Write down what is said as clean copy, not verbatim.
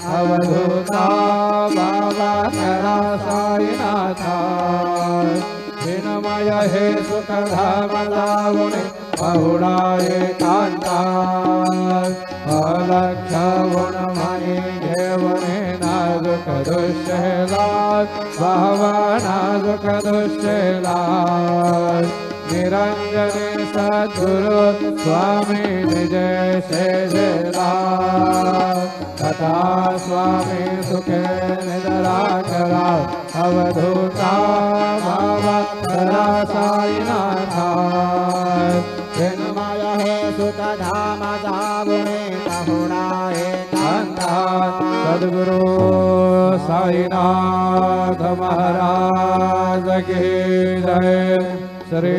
अवधूता बाबा तेरा साईनाथा विनमय हे सुखधाम लावणे बहुळा एकांता अलक्ष गुण मनी घेवणे नाजुक दुष्यला भावा नाजुक दुष्यला निरंजने सद्गुरु स्वामी निज शेषला तथा स्वामी सुखे निदरा करा अवधूता बाबा तेरा साईनाथा विनमय हे सुखधाम लावणे बहुळा एकांता सद्गुरु साईनाथ महाराज की जय। श्री